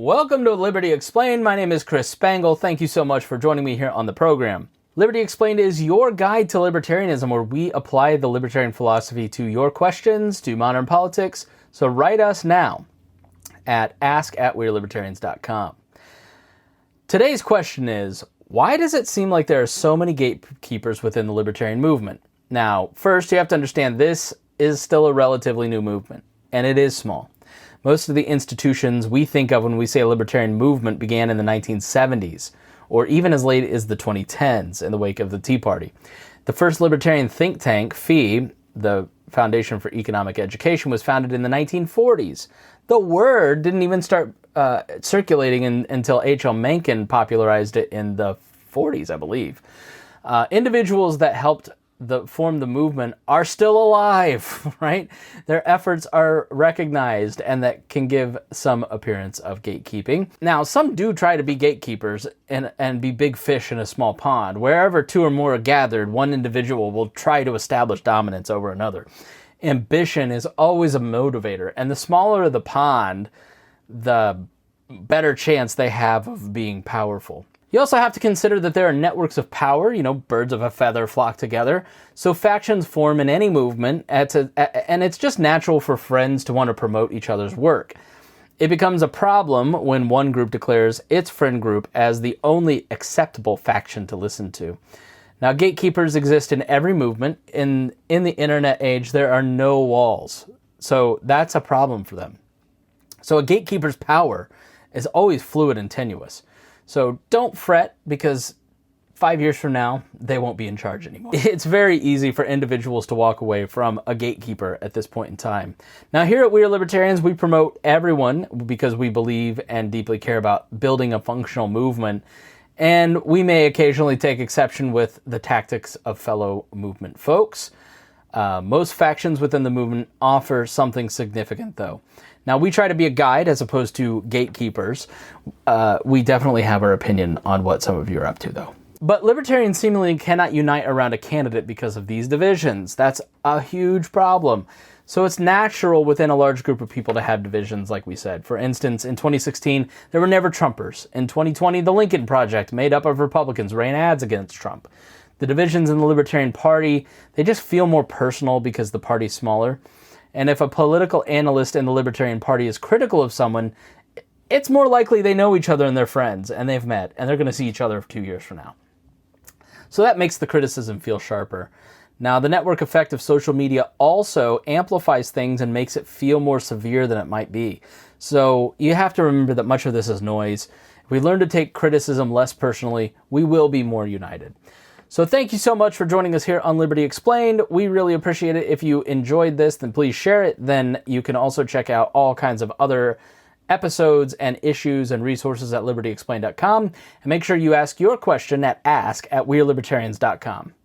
Welcome to Liberty Explained. My name is Chris Spangle. Thank you so much for joining me here on the program. Liberty Explained is your guide to libertarianism, where we apply the libertarian philosophy to your questions, to modern politics. So write us now at ask@wearelibertarians.com. Today's question is, why does it seem like there are so many gatekeepers within the libertarian movement? Now, first you have to understand this is still a relatively new movement, and it is small. Most of the institutions we think of when we say a libertarian movement began in the 1970s, or even as late as the 2010s in the wake of the Tea Party. The first libertarian think tank, FEE, the Foundation for Economic Education, was founded in the 1940s. The word didn't even start circulating until H.L. Mencken popularized it in the 40s, I believe. Individuals that helped form the movement are still alive, right? Their efforts are recognized, and that can give some appearance of gatekeeping. Now, some do try to be gatekeepers and be big fish in a small pond. Wherever two or more are gathered, one individual will try to establish dominance over another. Ambition is always a motivator, and the smaller the pond, the better chance they have of being powerful. You also have to consider that there are networks of power, birds of a feather flock together. So factions form in any movement, and it's just natural for friends to want to promote each other's work. It becomes a problem when one group declares its friend group as the only acceptable faction to listen to. Now, gatekeepers exist in every movement. In the internet age, there are no walls. So that's a problem for them. So a gatekeeper's power is always fluid and tenuous. So don't fret, because 5 years from now, they won't be in charge anymore. It's very easy for individuals to walk away from a gatekeeper at this point in time. Now, here at We Are Libertarians, we promote everyone because we believe and deeply care about building a functional movement. And we may occasionally take exception with the tactics of fellow movement folks. Most factions within the movement offer something significant, though. Now, we try to be a guide as opposed to gatekeepers. We definitely have our opinion on what some of you are up to, though. But libertarians seemingly cannot unite around a candidate because of these divisions. That's a huge problem. So it's natural within a large group of people to have divisions, like we said. For instance, in 2016, there were never Trumpers. In 2020, the Lincoln Project, made up of Republicans, ran ads against Trump. The divisions in the Libertarian Party, they just feel more personal because the party's smaller. And if a political analyst in the Libertarian Party is critical of someone, it's more likely they know each other and they're friends, and they've met, and they're going to see each other 2 years from now. So that makes the criticism feel sharper. Now, the network effect of social media also amplifies things and makes it feel more severe than it might be. So you have to remember that much of this is noise. If we learn to take criticism less personally, we will be more united. So thank you so much for joining us here on Liberty Explained. We really appreciate it. If you enjoyed this, then please share it. Then you can also check out all kinds of other episodes and issues and resources at libertyexplained.com. And make sure you ask your question at ask@wearelibertarians.com.